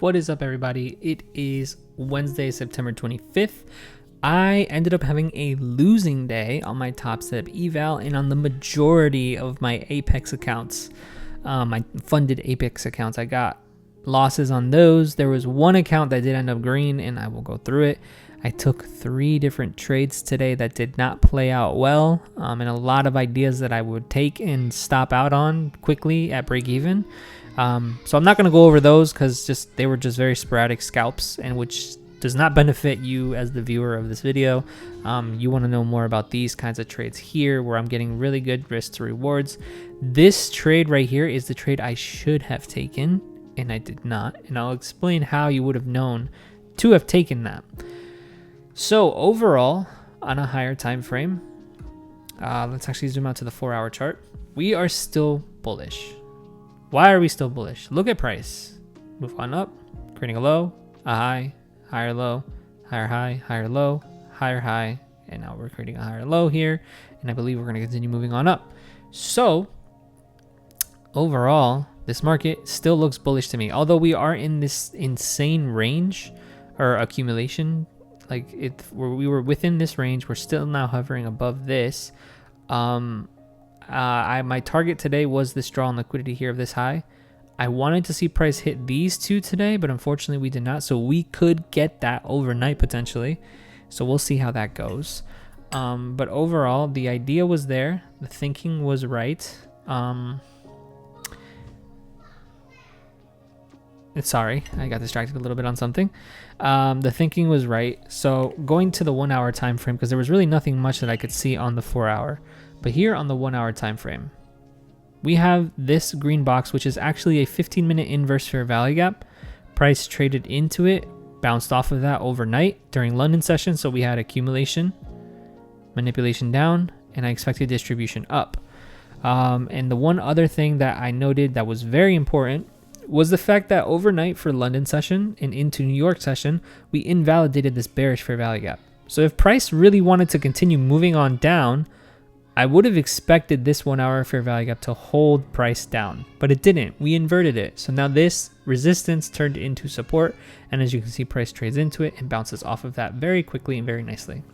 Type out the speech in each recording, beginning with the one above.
What is up, everybody? It is Wednesday, September 25th. I ended up having a losing day on my Top Step eval and on the majority of my Apex accounts, my funded Apex accounts. I got losses on those. There was one account that did end up green, and I will go through it. I took 3 different trades today that did not play out well, and a lot of ideas that I would take and stop out on quickly at break even. So I'm not going to go over those because they were just very sporadic scalps, and which does not benefit you as the viewer of this video. You want to know more about these kinds of trades here where I'm getting really good risk to rewards. This trade right here is the trade I should have taken, and I did not. And I'll explain how you would have known to have taken that. So overall, on a higher time frame, let's actually zoom out to the 4-hour chart. We are still bullish. Why are we still bullish? Look at price. Move on up, creating a low, a high, higher low, higher high, higher low, higher high, and now we're creating a higher low here, and I believe we're going to continue moving on up. So overall, this market still looks bullish to me. Although we are in this insane range or accumulation, we were within this range, we're still now hovering above this. My target today was this draw on liquidity here of this high. I wanted to see price hit these two today, but unfortunately we did not. So we could get that overnight potentially. So we'll see how that goes. But overall, the idea was there. The thinking was right. Sorry, I got distracted a little bit on something. The thinking was right. So going to the 1-hour time frame, because there was really nothing much that I could see on the 4-hour. But here on the 1-hour time frame, we have this green box, which is actually a 15-minute inverse fair value gap. Price traded into it, bounced off of that overnight during London session. So we had accumulation, manipulation down, and I expected distribution up. And the one other thing that I noted that was very important was the fact that overnight for London session and into New York session, we invalidated this bearish fair value gap. So if price really wanted to continue moving on down, I would have expected this 1-hour fair value gap to hold price down, but it didn't. We inverted it. So now this resistance turned into support, and as you can see, price trades into it and bounces off of that very quickly and very nicely.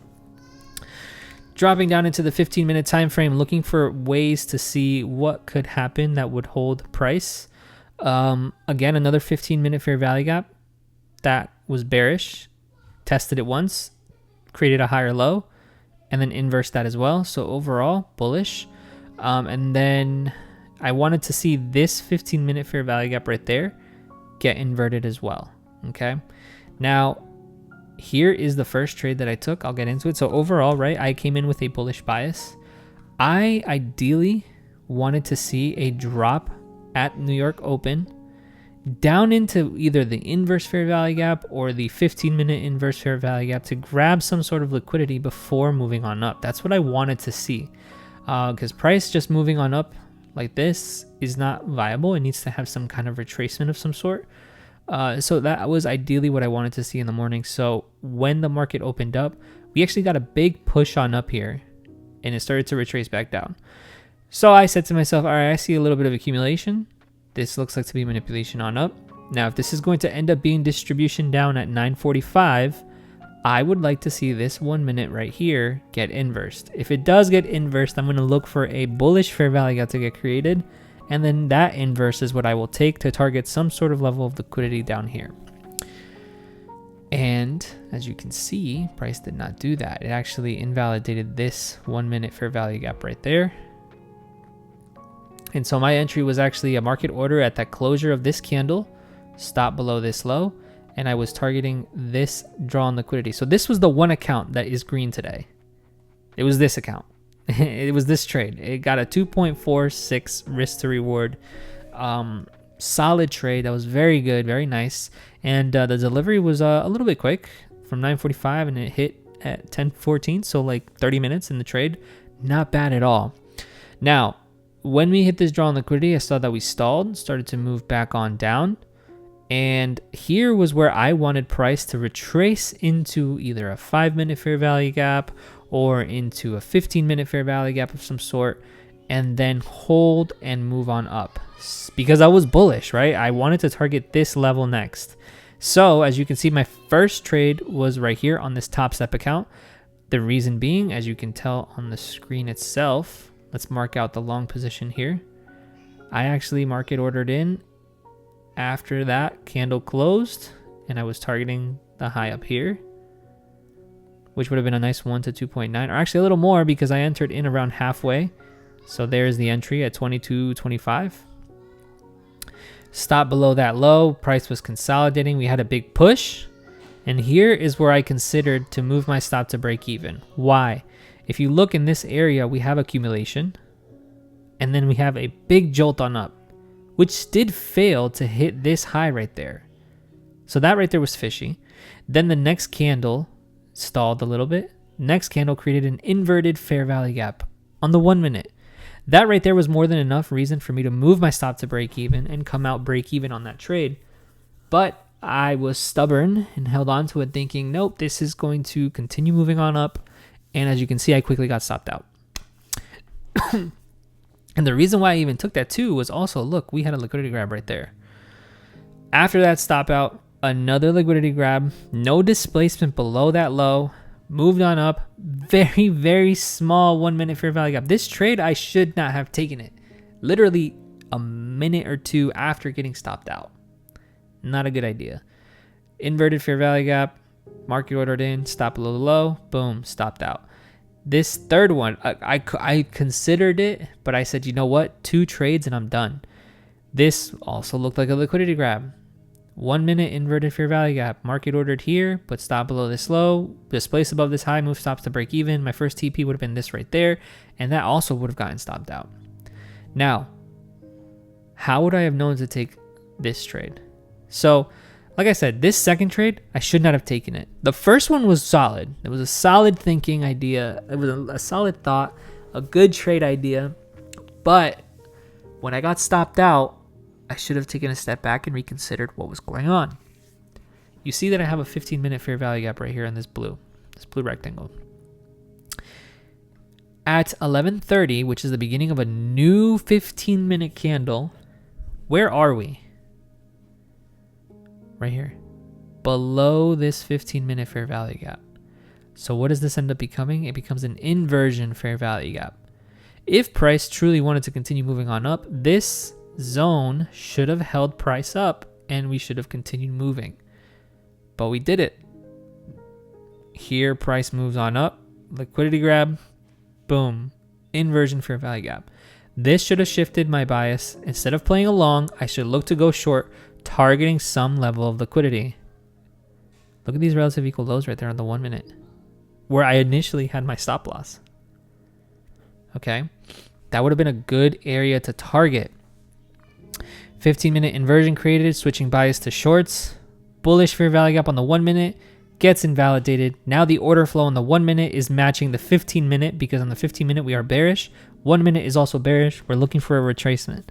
Dropping down into the 15-minute time frame, looking for ways to see what could happen that would hold price. Again, another 15-minute fair value gap that was bearish, tested it once, created a higher low, and then inverse that as well. So overall, bullish. And then I wanted to see this 15-minute fair value gap right there get inverted as well. Okay. Now, here is the first trade that I took. I'll get into it. So overall, right, I came in with a bullish bias. I ideally wanted to see a drop at New York Open down into either the inverse fair value gap or the 15-minute inverse fair value gap to grab some sort of liquidity before moving on up. That's what I wanted to see, because price just moving on up like this is not viable. It needs to have some kind of retracement of some sort. So that was ideally what I wanted to see in the morning. So when the market opened up, we actually got a big push on up here, and it started to retrace back down. So I said to myself, all right, I see a little bit of accumulation. This looks like to be manipulation on up. Now, if this is going to end up being distribution down at 9:45, I would like to see this 1 minute right here get inversed. If it does get inversed, I'm going to look for a bullish fair value gap to get created. And then that inverse is what I will take to target some sort of level of liquidity down here. And as you can see, price did not do that. It actually invalidated this 1 minute fair value gap right there. And so my entry was actually a market order at that closure of this candle, stop below this low, and I was targeting this draw on liquidity. So this was the one account that is green today. It was this account. It was this trade. It got a 2.46 risk to reward. Solid trade. That was very good, very nice. And the delivery was a little bit quick from 9:45, and it hit at 10:14, so like 30 minutes in the trade. Not bad at all. Now, when we hit this draw on liquidity, I saw that we stalled, started to move back on down. And here was where I wanted price to retrace into either a 5-minute fair value gap or into a 15-minute fair value gap of some sort. and then hold and move on up because I was bullish, right? I wanted to target this level next. So as you can see, my first trade was right here on this Top Step account. The reason being, as you can tell on the screen itself, let's mark out the long position here. I actually market ordered in after that candle closed, and I was targeting the high up here, which would have been a nice 1 to 2.9, or actually a little more because I entered in around halfway. So there's the entry at 22.25. Stop below that low. Price was consolidating. We had a big push. And here is where I considered to move my stop to break even. Why? If you look in this area, we have accumulation. And then we have a big jolt on up, which did fail to hit this high right there. So that right there was fishy. Then the next candle stalled a little bit. Next candle created an inverted fair value gap on the 1 minute. That right there was more than enough reason for me to move my stop to break even and come out break even on that trade. But I was stubborn and held on to it thinking, nope, this is going to continue moving on up. And as you can see, I quickly got stopped out. And the reason why I even took that too was also, look, we had a liquidity grab right there. After that stop out, another liquidity grab, no displacement below that low. Moved on up, very, very small 1 minute fair value gap. This trade, I should not have taken it. Literally a minute or two after getting stopped out. Not a good idea. Inverted fair value gap, market ordered in, stop below the low, boom, stopped out. This third one, I considered it, but I said, you know what? 2 trades and I'm done. This also looked like a liquidity grab. 1 minute inverted fair value gap, market ordered here, but stop below this low, displace above this high, move stops to break even. My first TP would have been this right there, and that also would have gotten stopped out. Now, how would I have known to take this trade? So, like I said, this second trade, I should not have taken it. The first one was solid. It was a solid thinking idea. It was a solid thought, a good trade idea. But when I got stopped out, I should have taken a step back and reconsidered what was going on. You see that I have a 15-minute fair value gap right here in this blue rectangle. At 11:30, which is the beginning of a new 15-minute candle, where are we? Right here, below this 15-minute fair value gap. So what does this end up becoming? It becomes an inversion fair value gap. If price truly wanted to continue moving on up, this zone should have held price up and we should have continued moving, but we did it. Here price moves on up, liquidity grab, boom, inversion fair value gap. This should have shifted my bias. Instead of playing along, I should look to go short, targeting some level of liquidity. Look at these relative equal lows right there on the 1 minute where I initially had my stop loss. Okay, that would have been a good area to target. 15-minute inversion created, switching bias to shorts. Bullish fair value gap on the 1 minute gets invalidated. Now the order flow on the 1 minute is matching the 15-minute because on the 15-minute we are bearish. 1 minute is also bearish. We're looking for a retracement.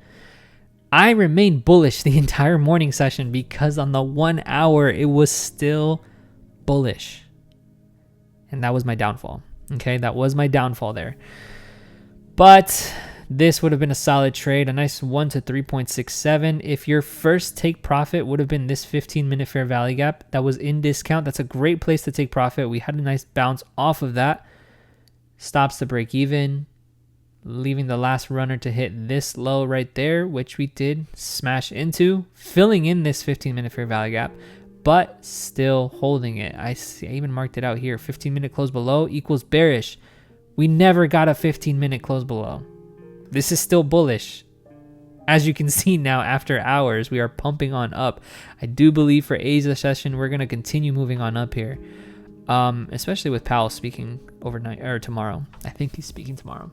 I remained bullish the entire morning session because on the 1 hour it was still bullish. And that was my downfall. Okay, that was my downfall there. But this would have been a solid trade, a nice 1 to 3.67. If your first take profit would have been this 15-minute fair value gap that was in discount, that's a great place to take profit. We had a nice bounce off of that. Stops to break even, leaving the last runner to hit this low right there, which we did smash into, filling in this 15-minute fair value gap, but still holding it. I even marked it out here. 15-minute close below equals bearish. We never got a 15-minute close below. This is still bullish. As you can see now, after hours, we are pumping on up. I do believe for Asia session, we're going to continue moving on up here, especially with Powell speaking overnight or tomorrow. I think he's speaking tomorrow.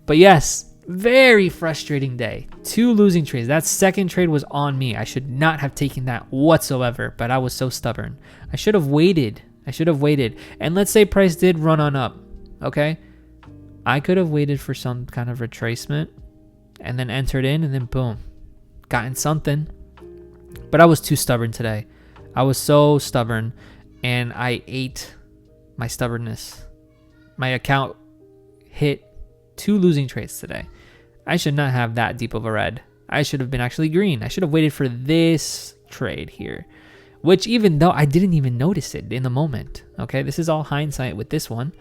But yes, very frustrating day. 2 losing trades. That second trade was on me. I should not have taken that whatsoever, but I was so stubborn. I should have waited. And let's say price did run on up, okay? I could have waited for some kind of retracement and then entered in and then boom, gotten something. But I was too stubborn today. I was so stubborn and I ate my stubbornness. My account hit 2 losing trades today. I should not have that deep of a red. I should have been actually green. I should have waited for this trade here, which even though I didn't even notice it in the moment. Okay, this is all hindsight with this one.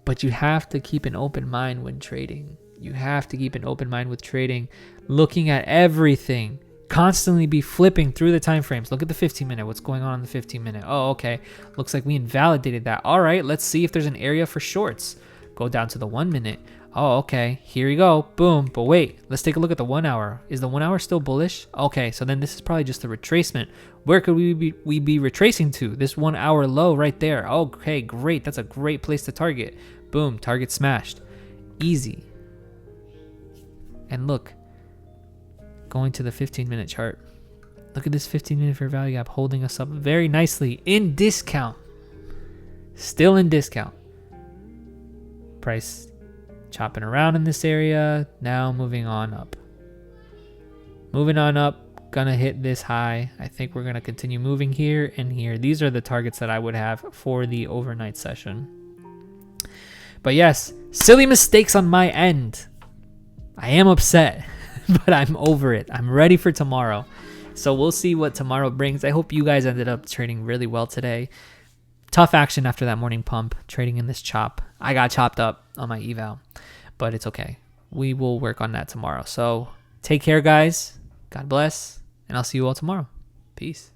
But you have to keep an open mind when trading. You have to keep an open mind with trading, looking at everything, constantly be flipping through the time frames. Look at the 15-minute. What's going on in the 15-minute? Oh, okay. Looks like we invalidated that. All right, let's see if there's an area for shorts. Go down to the 1-minute. Oh, okay. Here we go. Boom. But wait, let's take a look at the 1 hour. Is the 1 hour still bullish? Okay, so then this is probably just a retracement. Where could we be retracing to? This 1 hour low right there. Okay, great. That's a great place to target. Boom. Target smashed. Easy. And look, going to the 15-minute chart. Look at this 15-minute fair value gap holding us up very nicely in discount. Still in discount. Price chopping around in this area. Now moving on up. Moving on up. Gonna hit this high. I think we're gonna continue moving here and here. These are the targets that I would have for the overnight session. But yes, silly mistakes on my end. I am upset, but I'm over it. I'm ready for tomorrow. So we'll see what tomorrow brings. I hope you guys ended up trading really well today. Tough action after that morning pump, trading in this chop. I got chopped up on my eval, but it's okay. We will work on that tomorrow. So take care, guys. God bless, and I'll see you all tomorrow. Peace.